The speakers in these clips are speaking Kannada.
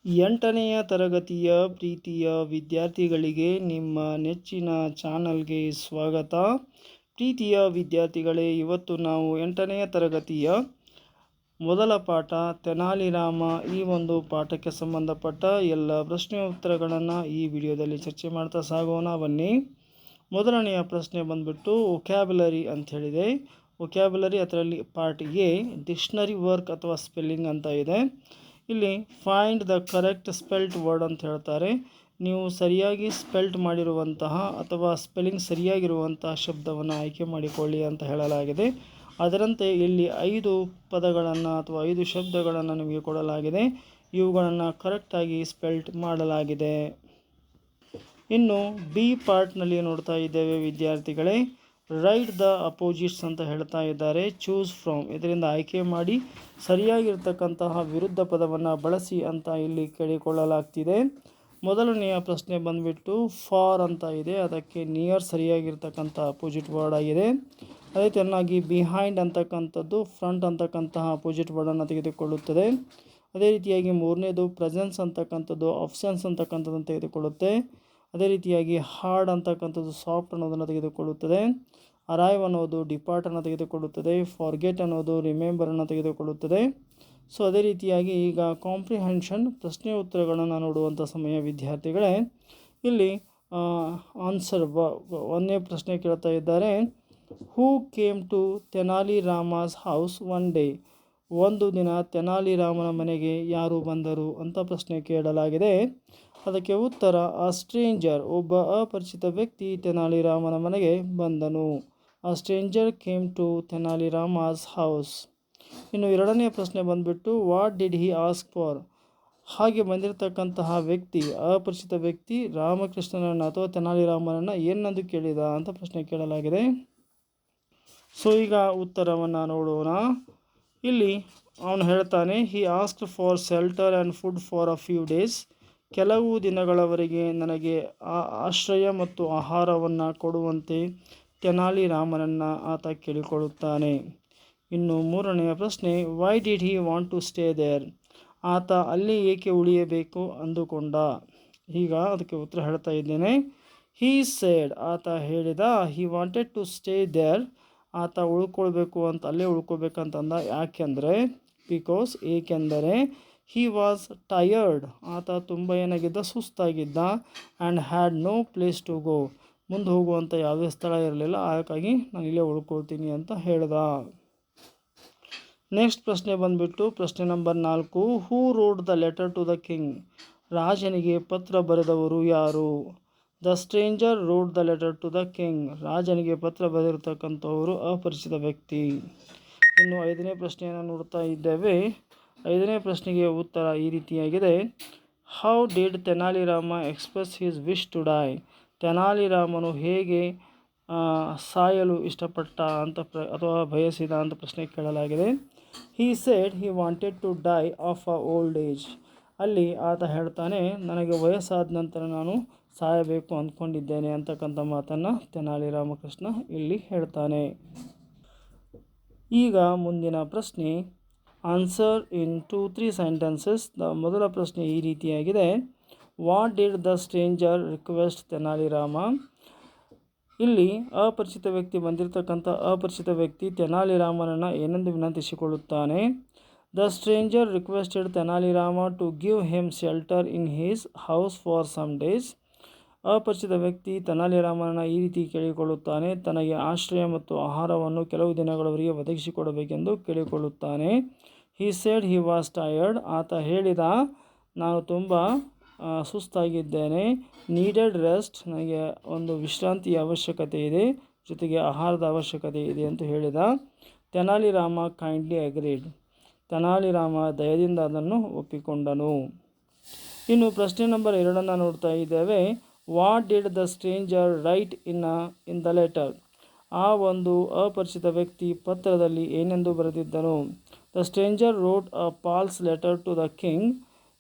8ನೆಯ ತರಗತಿಯ ಪ್ರೀತಿಯ ವಿದ್ಯಾರ್ಥಿಗಳಿಗೆ ನಿಮ್ಮ ನೆಚ್ಚಿನ ಚಾನಲ್ಗೆ ಸ್ವಾಗತ. ಪ್ರೀತಿಯ ವಿದ್ಯಾರ್ಥಿಗಳೇ, ಇವತ್ತು ನಾವು 8ನೆಯ ತರಗತಿಯ ಮೊದಲ ಪಾಠ ತೆನಾಲಿ ರಾಮ ಈ ಒಂದು ಪಾಠಕ್ಕೆ ಸಂಬಂಧಪಟ್ಟ ಎಲ್ಲ ಪ್ರಶ್ನೆ ಉತ್ತರಗಳನ್ನು ಈ ವಿಡಿಯೋದಲ್ಲಿ ಚರ್ಚೆ ಮಾಡ್ತಾ ಸಾಗೋಣ ಬನ್ನಿ. ಮೊದಲನೆಯ ಪ್ರಶ್ನೆ ಬಂದ್ಬಿಟ್ಟು ವೊಕ್ಯಾಬ್ಯುಲರಿ ಅಂತ ಹೇಳಿದೆ. ವೊಕ್ಯಾಬ್ಯುಲರಿ ಅದರಲ್ಲಿ ಪಾರ್ಟ್ ಎ ಡಿಕ್ಷನರಿ ವರ್ಕ್ ಅಥವಾ ಸ್ಪೆಲ್ಲಿಂಗ್ ಅಂತ ಇದೆ. ಇಲ್ಲಿ find the correct spelt word ಅಂತ ಹೇಳ್ತಾರೆ. ನೀವು ಸರಿಯಾಗಿ ಸ್ಪೆಲ್ಟ್ ಮಾಡಿರುವಂತಹ ಅಥವಾ ಸ್ಪೆಲ್ಲಿಂಗ್ ಸರಿಯಾಗಿರುವಂತಹ ಶಬ್ದವನ್ನು ಆಯ್ಕೆ ಮಾಡಿಕೊಳ್ಳಿ ಅಂತ ಹೇಳಲಾಗಿದೆ. ಅದರಂತೆ ಇಲ್ಲಿ 5 ಪದಗಳನ್ನು ಅಥವಾ 5 ಶಬ್ದಗಳನ್ನು ನಿಮಗೆ ಕೊಡಲಾಗಿದೆ. ಇವುಗಳನ್ನು ಕರೆಕ್ಟಾಗಿ ಸ್ಪೆಲ್ಟ್ ಮಾಡಲಾಗಿದೆ. ಇನ್ನು ಬಿ ಪಾರ್ಟ್ನಲ್ಲಿ ನೋಡ್ತಾ ಇದ್ದೇವೆ ವಿದ್ಯಾರ್ಥಿಗಳೇ. ರೈಟ್ ದ ಅಪೋಸಿಟ್ಸ್ ಅಂತ ಹೇಳ್ತಾ ಇದ್ದಾರೆ. ಚೂಸ್ ಫ್ರಮ್, ಇದರಿಂದ ಆಯ್ಕೆ ಮಾಡಿ ಸರಿಯಾಗಿರ್ತಕ್ಕಂತಹ ವಿರುದ್ಧ ಪದವನ್ನು ಬಳಸಿ ಅಂತ ಇಲ್ಲಿ ಕೇಳಿಕೊಳ್ಳಲಾಗ್ತಿದೆ. ಮೊದಲನೆಯ ಪ್ರಶ್ನೆ ಬಂದ್ಬಿಟ್ಟು ಫಾರ್ ಅಂತ ಇದೆ, ಅದಕ್ಕೆ ನಿಯರ್ ಸರಿಯಾಗಿರ್ತಕ್ಕಂಥ ಅಪೋಸಿಟ್ ವರ್ಡ್ ಆಗಿದೆ. ಅದೇ ಚೆನ್ನಾಗಿ ಬಿಹೈಂಡ್ ಅಂತಕ್ಕಂಥದ್ದು ಫ್ರಂಟ್ ಅಂತಕ್ಕಂತಹ ಅಪೋಸಿಟ್ ವರ್ಡನ್ನು ತೆಗೆದುಕೊಳ್ಳುತ್ತದೆ. ಅದೇ ರೀತಿಯಾಗಿ ಮೂರನೇದು ಪ್ರೆಸೆನ್ಸ್ ಅಂತಕ್ಕಂಥದ್ದು ಆಪ್ಷನ್ಸ್ ಅಂತಕ್ಕಂಥದ್ದನ್ನು ತೆಗೆದುಕೊಳ್ಳುತ್ತೆ. ಅದೇ ರೀತಿಯಾಗಿ ಹಾರ್ಡ್ ಅಂತಕ್ಕಂಥದ್ದು ಸಾಫ್ಟ್ ಅನ್ನೋದನ್ನು ತೆಗೆದುಕೊಳ್ಳುತ್ತದೆ. ಅರೈವ್ ಅನ್ನೋದು ಡಿಪಾರ್ಟ್ ಅನ್ನು ತೆಗೆದುಕೊಳ್ಳುತ್ತದೆ. ಫಾರ್ಗೆಟ್ ಅನ್ನೋದು ರಿಮೆಂಬರನ್ನು ತೆಗೆದುಕೊಳ್ಳುತ್ತದೆ. ಸೊ ಅದೇ ರೀತಿಯಾಗಿ ಈಗ ಕಾಂಪ್ರಿಹೆನ್ಷನ್ ಪ್ರಶ್ನೆ ಉತ್ತರಗಳನ್ನು ನೋಡುವಂಥ ಸಮಯ ವಿದ್ಯಾರ್ಥಿಗಳೇ. ಇಲ್ಲಿ ಆನ್ಸರ್ ಒಂದನೇ ಪ್ರಶ್ನೆ ಕೇಳ್ತಾ ಇದ್ದಾರೆ. Who came to Tenali Rama's house one day, ಒಂದು ದಿನ ತೆನಾಲಿ ರಾಮನ ಮನೆಗೆ ಯಾರು ಬಂದರು ಅಂತ ಪ್ರಶ್ನೆ ಕೇಳಲಾಗಿದೆ. ಅದಕ್ಕೆ ಉತ್ತರ ಆ ಸ್ಟ್ರೇಂಜರ್, ಒಬ್ಬ ಅಪರಿಚಿತ ವ್ಯಕ್ತಿ ತೆನಾಲಿ ರಾಮನ ಮನೆಗೆ ಬಂದನು. ಆ stranger came to Tenali Rama's house. ಇನ್ನು ಎರಡನೇ ಪ್ರಶ್ನೆ ಬಂದ್ಬಿಟ್ಟು what did he ask for, ಹಾಗೆ ಬಂದಿರತಕ್ಕಂತಹ ವ್ಯಕ್ತಿ ಅಪರಿಚಿತ ವ್ಯಕ್ತಿ ರಾಮಕೃಷ್ಣನನ್ನು ಅಥವಾ ತೆನಾಲಿ ರಾಮನನ್ನು ಏನೆಂದು ಕೇಳಿದ ಅಂತ ಪ್ರಶ್ನೆ ಕೇಳಲಾಗಿದೆ. ಸೊ ಈಗ ಉತ್ತರವನ್ನು ನೋಡೋಣ. ಇಲ್ಲಿ ಅವನು ಹೇಳ್ತಾನೆ, he asked for shelter and food for a few days, ಕೆಲವು ದಿನಗಳವರೆಗೆ ನನಗೆ ಆಶ್ರಯ ಮತ್ತು ಆಹಾರವನ್ನು ಕೊಡುವಂತೆ ತೆನಾಲಿ ರಾಮನನ್ನು ಆತ ಕೇಳಿಕೊಳ್ಳುತ್ತಾನೆ. ಇನ್ನು ಮೂರನೆಯ ಪ್ರಶ್ನೆ why did he want to stay there, ಆತ ಅಲ್ಲಿ ಏಕೆ ಉಳಿಯಬೇಕು ಅಂದುಕೊಂಡ. ಈಗ ಅದಕ್ಕೆ ಉತ್ತರ ಹೇಳ್ತಾ ಇದ್ದೇನೆ. ಹೀ ಸೇಡ್, ಆತ ಹೇಳಿದ, he wanted to stay there, ಆತ ಉಳ್ಕೊಳ್ಬೇಕು ಅಂತ ಅಲ್ಲೇ ಉಳ್ಕೊಬೇಕಂತಂದ. ಯಾಕೆಂದರೆ ಬಿಕಾಸ್, ಏಕೆಂದರೆ ಹಿ ವಾಸ್ ಟಯರ್ಡ್, ಆತ ತುಂಬ ಏನಾಗಿದ್ದ, ಸುಸ್ತಾಗಿದ್ದ. And had no place to go, ಮುಂದೆ ಹೋಗುವಂಥ ಯಾವುದೇ ಸ್ಥಳ ಇರಲಿಲ್ಲ, ಹಾಗಾಗಿ ನಾನು ಇಲ್ಲೇ ಉಳ್ಕೊಳ್ತೀನಿ ಅಂತ ಹೇಳ್ದ. ನೆಕ್ಸ್ಟ್ ಪ್ರಶ್ನೆ ಬಂದುಬಿಟ್ಟು ಪ್ರಶ್ನೆ number 4. Who wrote the letter to the king, ರಾಜನಿಗೆ ಪತ್ರ ಬರೆದವರು ಯಾರು. The stranger wrote the letter to the king, ರಾಜನಿಗೆ ಪತ್ರ ಬರೆದಿರ್ತಕ್ಕಂಥವರು ಅಪರಿಚಿತ ವ್ಯಕ್ತಿ. ಇನ್ನು 5ನೇ ಪ್ರಶ್ನೆಯನ್ನು ನೋಡ್ತಾ ಇದ್ದೇವೆ. 5ನೇ ಪ್ರಶ್ನೆಗೆ ಉತ್ತರ ಈ ರೀತಿಯಾಗಿದೆ. How did Tenali Rama express his wish to die, Tenali ರಾಮನು ಹೇಗೆ ಸಾಯಲು ಇಷ್ಟಪಟ್ಟ ಅಂತ ಅಥವಾ ಬಯಸಿದ ಅಂತ ಪ್ರಶ್ನೆ ಕೇಳಲಾಗಿದೆ. He said he wanted to die of a old age, ಅಲ್ಲಿ ಆತ ಹೇಳ್ತಾನೆ, ನನಗೆ ವಯಸ್ಸಾದ ನಂತರ ನಾನು ಸಾಯಬೇಕು ಅಂದ್ಕೊಂಡಿದ್ದೇನೆ ಅಂತಕ್ಕಂಥ ಮಾತನ್ನು ತೆನಾಲಿ ರಾಮಕೃಷ್ಣ ಇಲ್ಲಿ ಹೇಳ್ತಾನೆ. ಈಗ ಮುಂದಿನ ಪ್ರಶ್ನೆ ಆನ್ಸರ್ ಇನ್ 2-3 ಸೆಂಟೆನ್ಸಸ್. ಮೊದಲ ಪ್ರಶ್ನೆ ಈ ರೀತಿಯಾಗಿದೆ. What did the stranger request Tenali Rama, ಇಲ್ಲಿ ಅಪರಿಚಿತ ವ್ಯಕ್ತಿ ಬಂದಿರತಕ್ಕಂಥ ಅಪರಿಚಿತ ವ್ಯಕ್ತಿ ತೆನಾಲಿ ರಾಮನನ್ನು ಏನೆಂದು ವಿನಂತಿಸಿಕೊಳ್ಳುತ್ತಾನೆ. The stranger requested Tenali Rama to give him shelter in his house for some days, ಅಪರಿಚಿತ ವ್ಯಕ್ತಿ ತೆನಾಲಿ ರಾಮನನ್ನು ಈ ರೀತಿ ಕೇಳಿಕೊಳ್ಳುತ್ತಾನೆ, ತನಗೆ ಆಶ್ರಯ ಮತ್ತು ಆಹಾರವನ್ನು ಕೆಲವು ದಿನಗಳವರೆಗೆ ಒದಗಿಸಿಕೊಡಬೇಕೆಂದು ಕೇಳಿಕೊಳ್ಳುತ್ತಾನೆ. He said he was tired, ಆತ ಹೇಳಿದ, ನಾನು ತುಂಬ ಸುಸ್ತಾಗಿದ್ದೇನೆ. ನೀಡೆಡ್ ರೆಸ್ಟ್, ನನಗೆ ಒಂದು ವಿಶ್ರಾಂತಿಯ ಅವಶ್ಯಕತೆ ಇದೆ, ಜೊತೆಗೆ ಆಹಾರದ ಅವಶ್ಯಕತೆ ಇದೆ ಅಂತ ಹೇಳಿದ. ತೆನಾಲಿ ರಾಮ ಕೈಂಡ್ಲಿ ಅಗ್ರೀಡ್, ತೆನಾಲಿ ರಾಮ ದಯದಿಂದ ಅದನ್ನು ಒಪ್ಪಿಕೊಂಡನು. ಇನ್ನು ಪ್ರಶ್ನೆ ನಂಬರ್ 2 ನೋಡ್ತಾ ಇದ್ದೇವೆ. What did the stranger write in the letter, ಆ ಒಂದು ಅಪರಿಚಿತ ವ್ಯಕ್ತಿ ಪತ್ರದಲ್ಲಿ ಏನೆಂದು ಬರೆದಿದ್ದನು. The stranger wrote a false letter to the king.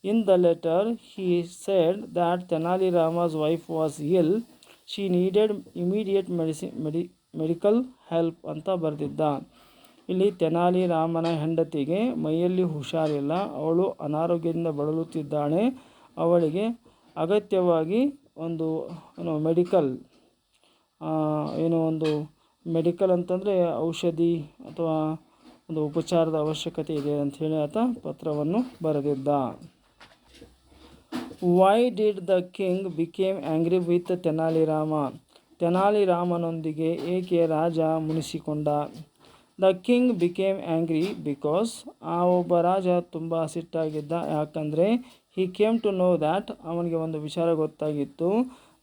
In the letter he said that Tenali Rama's wife was ill, she needed immediate medical help ಅಂತ ಬರೆದಿದ್ದ. ಇಲ್ಲಿ ತೆನಾಲಿ ರಾಮನ ಹೆಂಡತಿಗೆ ಮೈಯಲ್ಲಿ ಹುಷಾರಿಲ್ಲ, ಅವಳು ಅನಾರೋಗ್ಯದಿಂದ ಬಳಲುತ್ತಿದ್ದಾಳೆ. ಅವಳಿಗೆ ಅಗತ್ಯವಾಗಿ ಒಂದು ಮೆಡಿಕಲ್ ಮೆಡಿಕಲ್ ಅಂತಂದರೆ ಔಷಧಿ ಅಥವಾ ಒಂದು ಉಪಚಾರದ ಅವಶ್ಯಕತೆ ಇದೆ ಅಂಥೇಳಿ ಆತ ಪತ್ರವನ್ನು ಬರೆದಿದ್ದ. Why did the king became angry with Tenali Rama? Tenali ರಾಮನೊಂದಿಗೆ ಏಕೆ ರಾಜ ಮುನಿಸಿಕೊಂಡ? The king became angry because, ಆ ಒಬ್ಬ ರಾಜ ತುಂಬ ಸಿಟ್ಟಾಗಿದ್ದ. ಯಾಕಂದರೆ he came to know that, ಅವನಿಗೆ ಒಂದು ವಿಚಾರ ಗೊತ್ತಾಗಿತ್ತು.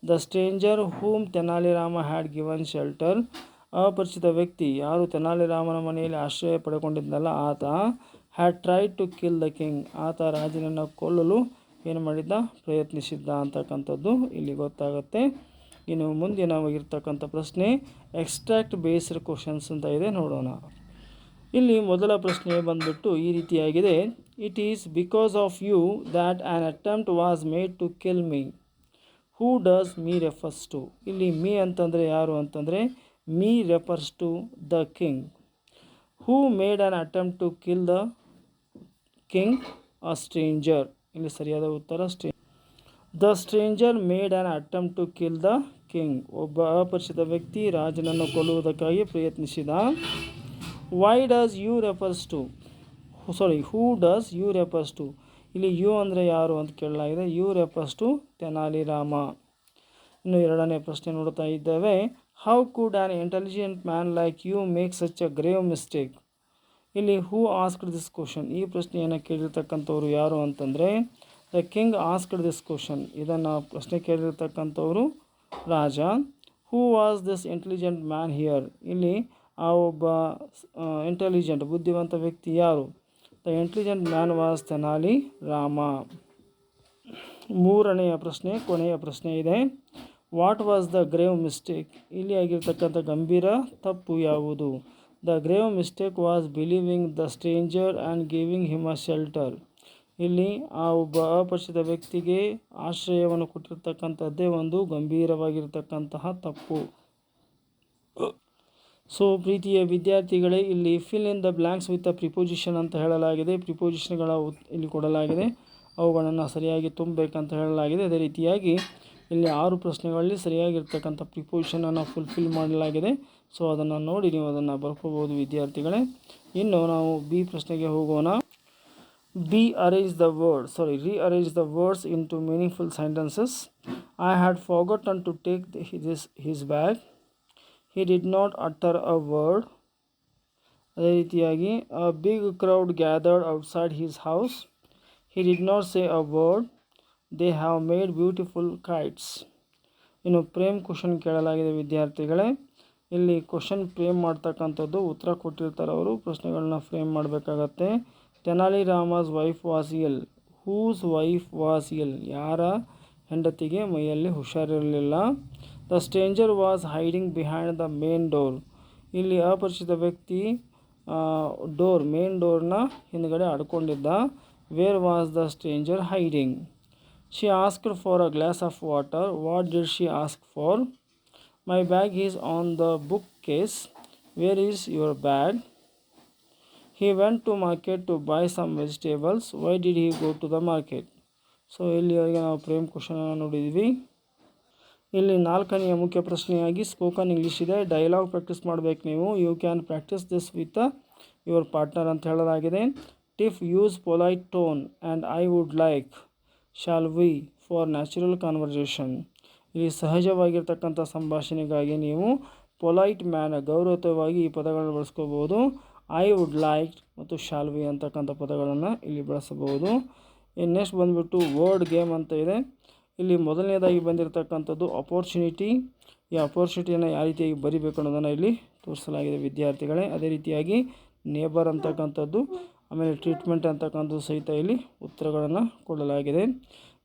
The stranger whom Tenali Rama had given shelter, ಅಪರಿಚಿತ ವ್ಯಕ್ತಿ ಯಾರು ತೆನಾಲಿ ರಾಮನ ಮನೆಯಲ್ಲಿ ಆಶ್ರಯ ಪಡೆದುಕೊಂಡಿದ್ದನಲ್ಲ ಆತ, had tried to kill the king, ಆತ ರಾಜನನ್ನು ಕೊಲ್ಲಲು ಏನು ಮಾಡಿದ್ದ, ಪ್ರಯತ್ನಿಸಿದ್ದ ಅಂತಕ್ಕಂಥದ್ದು ಇಲ್ಲಿ ಗೊತ್ತಾಗುತ್ತೆ. ಇನ್ನು ಮುಂದಿನವಾಗಿರ್ತಕ್ಕಂಥ ಪ್ರಶ್ನೆ ಎಕ್ಸ್ಟ್ರಾಕ್ಟ್ ಬೇಸ್ಡ್ ಕ್ವಶನ್ಸ್ ಅಂತ ಇದೆ, ನೋಡೋಣ. ಇಲ್ಲಿ ಮೊದಲ ಪ್ರಶ್ನೆ ಬಂದ್ಬಿಟ್ಟು ಈ ರೀತಿಯಾಗಿದೆ. It is because of you that an attempt was made to kill me. Who does me refers to? ಇಲ್ಲಿ ಮೀ ಅಂತಂದರೆ ಯಾರು ಅಂತಂದರೆ me refers to the king. Who made an attempt to kill the king? A stranger. ಇಲ್ಲಿ ಸರಿಯಾದ ಉತ್ತರ the stranger made an attempt to kill the king. ಒಬ್ಬ ಅಪರಿಚಿತ ವ್ಯಕ್ತಿ ರಾಜನನ್ನು ಕೊಲ್ಲುವುದಕ್ಕಾಗಿ ಪ್ರಯತ್ನಿಸಿದ. Why does you refers to? Who does you refers to? ಇಲ್ಲಿ ಯು ಅಂದರೆ ಯಾರು ಅಂತ ಕೇಳಲಾಗಿದೆ. You refers to Tenali Rama. ಇನ್ನು ಎರಡನೇ ಪ್ರಶ್ನೆ ನೋಡ್ತಾ ಇದ್ದೇವೆ. How could an intelligent man like you make such a grave mistake? ಇಲ್ಲಿ ಹೂ ಆಸ್ಕ್ಡ್ ದಿಸ್ ಕ್ವಶನ್? ಈ ಪ್ರಶ್ನೆಯನ್ನು ಕೇಳಿರ್ತಕ್ಕಂಥವ್ರು ಯಾರು ಅಂತಂದರೆ the king asked this question. ಇದನ್ನು ಪ್ರಶ್ನೆ ಕೇಳಿರ್ತಕ್ಕಂಥವರು ರಾಜ. Who was this intelligent man here? ಇಲ್ಲಿ ಆ ಒಬ್ಬ ಇಂಟೆಲಿಜೆಂಟ್ ಬುದ್ಧಿವಂತ ವ್ಯಕ್ತಿ ಯಾರು? The intelligent man was Tenali Rama. ಮೂರನೆಯ ಪ್ರಶ್ನೆ, ಕೊನೆಯ ಪ್ರಶ್ನೆ ಇದೆ. What was the grave mistake? ಇಲ್ಲಿ ಆಗಿರ್ತಕ್ಕಂಥ ಗಂಭೀರ ತಪ್ಪು ಯಾವುದು? The grave mistake was believing the stranger and giving him a shelter. ಇಲ್ಲಿ ಆ ಒಬ್ಬ ಅಪರಿಚಿತ ವ್ಯಕ್ತಿಗೆ ಆಶ್ರಯವನ್ನು ಕೊಟ್ಟಿರ್ತಕ್ಕಂಥದ್ದೇ ಒಂದು ಗಂಭೀರವಾಗಿರ್ತಕ್ಕಂತಹ ತಪ್ಪು. ಸೊ ಪ್ರೀತಿಯ ವಿದ್ಯಾರ್ಥಿಗಳೇ, ಇಲ್ಲಿ fill in the blanks with a preposition ಅಂತ ಹೇಳಲಾಗಿದೆ. ಪ್ರಿಪೋಸಿಷನ್ಗಳ ಇಲ್ಲಿ ಕೊಡಲಾಗಿದೆ, ಅವುಗಳನ್ನು ಸರಿಯಾಗಿ ತುಂಬಬೇಕಂತ ಹೇಳಲಾಗಿದೆ. ಅದೇ ರೀತಿಯಾಗಿ ಇಲ್ಲಿ 6 ಪ್ರಶ್ನೆಗಳಲ್ಲಿ ಸರಿಯಾಗಿರ್ತಕ್ಕಂಥ ಪ್ರಿಪೋಸಿಷನನ್ನು ಫುಲ್ಫಿಲ್ ಮಾಡಲಾಗಿದೆ. ಸೊ ಅದನ್ನು ನೋಡಿ ನೀವು ಅದನ್ನು ಬರ್ಕೋಬೋದು ವಿದ್ಯಾರ್ಥಿಗಳೇ. ಇನ್ನು ನಾವು ಬಿ ಪ್ರಶ್ನೆಗೆ ಹೋಗೋಣ. rearrange the words into meaningful sentences. I had forgotten to take his bag. He did not utter a word. ಅದೇ ರೀತಿಯಾಗಿ a big crowd gathered outside his house. He did not say a word. They have made beautiful kites. ಇನ್ನು ಪ್ರೇಮ್ ಕ್ವಶನ್ ಕೇಳಲಾಗಿದೆ ವಿದ್ಯಾರ್ಥಿಗಳೇ. ಇಲ್ಲಿ ಕ್ವಶನ್ ಫ್ರೇಮ್ ಮಾಡ್ತಕ್ಕಂಥದ್ದು ಉತ್ತರ ಕೊಟ್ಟಿರ್ತಾರೆ ಅವರು, ಪ್ರಶ್ನೆಗಳನ್ನ ಫ್ರೇಮ್ ಮಾಡಬೇಕಾಗತ್ತೆ. Tenali Rama's wife was ill. Whose wife was ill? ಯಾರ ಹೆಂಡತಿಗೆ ಮೈಯಲ್ಲಿ ಹುಷಾರಿರಲಿಲ್ಲ. The stranger was hiding behind the main door. ಇಲ್ಲಿ ಅಪರಿಚಿತ ವ್ಯಕ್ತಿ ಮೇನ್ ಡೋರ್ನ ಹಿಂದ್ಗಡೆ ಅಡ್ಕೊಂಡಿದ್ದ. Where was the stranger hiding? She asked for a glass of water. What did she ask for? My bag is on the bookcase. Where is your bag? He went to market to buy some vegetables. Why did he go to the market? So ಇಲ್ಲಿವರೆಗೆ ನಾವು ಪ್ರೇಮ್ ಕ್ವಶನನ್ನು ನೋಡಿದ್ವಿ. ಇಲ್ಲಿ 4ನೆಯ ಮುಖ್ಯ ಪ್ರಶ್ನೆಯಾಗಿ ಸ್ಪೋಕನ್ ಇಂಗ್ಲೀಷ್ ಇದೆ. ಡೈಲಾಗ್ ಪ್ರಾಕ್ಟೀಸ್ ಮಾಡಬೇಕು ನೀವು. You can practice this with your partner ಅಂತ ಹೇಳಲಾಗಿದೆ. Tip use polite tone and I would like, shall we for natural conversation. ಇಲ್ಲಿ ಸಹಜವಾಗಿರ್ತಕ್ಕಂಥ ಸಂಭಾಷಣೆಗಾಗಿ ನೀವು ಪೊಲೈಟ್ ಗೌರವಯುತವಾಗಿ ಈ ಪದಗಳನ್ನು ಬಳಸ್ಕೋಬೋದು. ಐ ವುಡ್ ಲೈಕ್ ಮತ್ತು ಶಾಲ್ ವಿ ಅಂತಕ್ಕಂಥ ಪದಗಳನ್ನು ಇಲ್ಲಿ ಬಳಸಬಹುದು. ನೆಕ್ಸ್ಟ್ ಬಂದುಬಿಟ್ಟು ವರ್ಡ್ ಗೇಮ್ ಅಂತ ಇದೆ. ಇಲ್ಲಿ ಮೊದಲನೇದಾಗಿ ಬಂದಿರತಕ್ಕಂಥದ್ದು ಅಪೋರ್ಚುನಿಟಿ. ಈ ಅಪೋರ್ಚುನಿಟಿಯನ್ನು ಯಾವ ರೀತಿಯಾಗಿ ಬರಿಬೇಕು ಅನ್ನೋದನ್ನು ಇಲ್ಲಿ ತೋರಿಸಲಾಗಿದೆ ವಿದ್ಯಾರ್ಥಿಗಳೇ. ಅದೇ ರೀತಿಯಾಗಿ ನೇಬರ್ ಅಂತಕ್ಕಂಥದ್ದು, ಆಮೇಲೆ ಟ್ರೀಟ್ಮೆಂಟ್ ಅಂತಕ್ಕಂಥದ್ದು ಸಹಿತ ಇಲ್ಲಿ ಉತ್ತರಗಳನ್ನು ಕೊಡಲಾಗಿದೆ.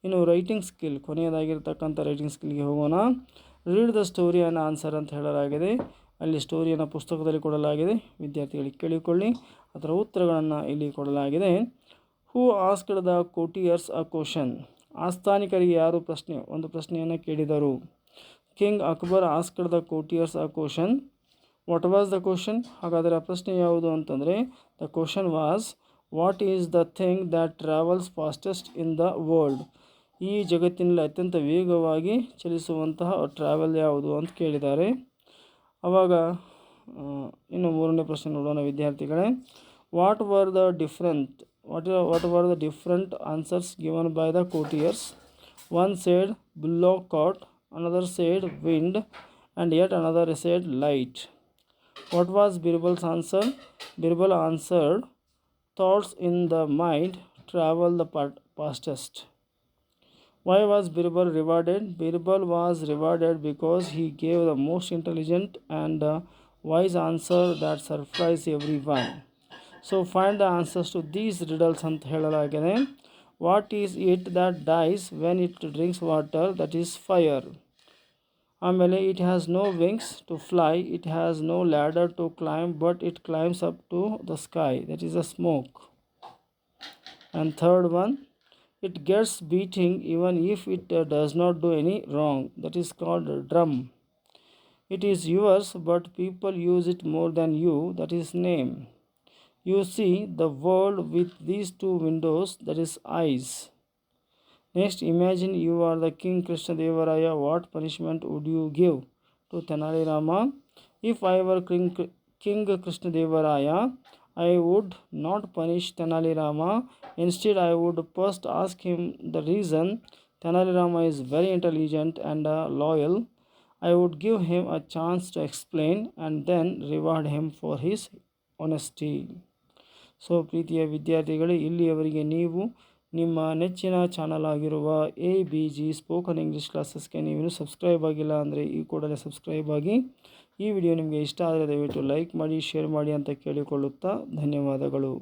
ಇನ್ನು ರೈಟಿಂಗ್ ಸ್ಕಿಲ್, ಕೊನೆಯದಾಗಿರ್ತಕ್ಕಂಥ ರೈಟಿಂಗ್ ಸ್ಕಿಲ್ಗೆ ಹೋಗೋಣ. Read the story and answer ಅಂತ ಹೇಳಲಾಗಿದೆ. ಅಲ್ಲಿ ಸ್ಟೋರಿಯನ್ನು ಪುಸ್ತಕದಲ್ಲಿ ಕೊಡಲಾಗಿದೆ, ವಿದ್ಯಾರ್ಥಿಗಳಿಗೆ ಕೇಳಿಕೊಳ್ಳಿ. ಅದರ ಉತ್ತರಗಳನ್ನು ಇಲ್ಲಿ ಕೊಡಲಾಗಿದೆ. Who asked the courtiers a question? ಆಸ್ಥಾನಿಕರಿಗೆ ಯಾರು ಒಂದು ಪ್ರಶ್ನೆಯನ್ನು ಕೇಳಿದರು? King Akbar asked the courtiers a question. What was the question? ಹಾಗಾದರೆ ಆ ಪ್ರಶ್ನೆ ಯಾವುದು ಅಂತಂದರೆ, the question was, what is the thing that travels fastest in the world? ಈ ಜಗತ್ತಿನಲ್ಲಿ ಅತ್ಯಂತ ವೇಗವಾಗಿ ಚಲಿಸುವಂತಹ ಟ್ರಾವೆಲ್ ಯಾವುದು ಅಂತ ಕೇಳಿದ್ದಾರೆ. ಆವಾಗ ಇನ್ನು ಮೂರನೇ ಪ್ರಶ್ನೆ ನೋಡೋಣ ವಿದ್ಯಾರ್ಥಿಗಳೇ. What were the different answers given by the courtiers? One said bullock cart, another said wind, and yet another said light. What was Birbal's answer? Birbal answered, thoughts in the mind travel the fastest. Why was Birbal rewarded? Birbal was rewarded because he gave the most intelligent and wise answer that surprised everyone. So find the answers to these riddles ಅಂತ ಹೇಳಲಾಗಿದೆ. What is it that dies when it drinks water? That is fire. ಆಮೇಲೆ it has no wings to fly, it has no ladder to climb, but it climbs up to the sky. That is a smoke. And third one, it gets beating even if it does not do any wrong. That is called drum. It is yours but people use it more than you. That is name. You see the world with these two windows, that is eyes. Next, imagine you are the King Krishna Devaraya. What punishment would you give to Tenali Rama? If I were King Krishna Devaraya, I would not punish Tenali Rama. Instead, I would first ask him the reason. Tenali Rama is very intelligent and loyal. I would give him a chance to explain and then reward him for his honesty. So ಪ್ರೀತಿಯ ವಿದ್ಯಾರ್ಥಿಗಳೇ, ಇಲ್ಲಿಯವರೆಗೆ ನೀವು ನಿಮ್ಮ ನೆಚ್ಚಿನ ಚಾನಲ್ ಆಗಿರುವ ABG ಸ್ಪೋಕನ್ ಇಂಗ್ಲೀಷ್ ಕ್ಲಾಸಸ್ಗೆ ನೀವೇನು ಸಬ್ಸ್ಕ್ರೈಬ್ ಆಗಿಲ್ಲ ಅಂದರೆ ಈ ಕೂಡಲೇ ಸಬ್ಸ್ಕ್ರೈಬ್ ಆಗಿ. ಈ ವಿಡಿಯೋ ನಿಮಗೆ ಇಷ್ಟ ಆದರೆ ದಯವಿಟ್ಟು ಲೈಕ್ ಮಾಡಿ, ಶೇರ್ ಮಾಡಿ ಅಂತ ಕೇಳಿಕೊಳ್ಳುತ್ತಾ ಧನ್ಯವಾದಗಳು.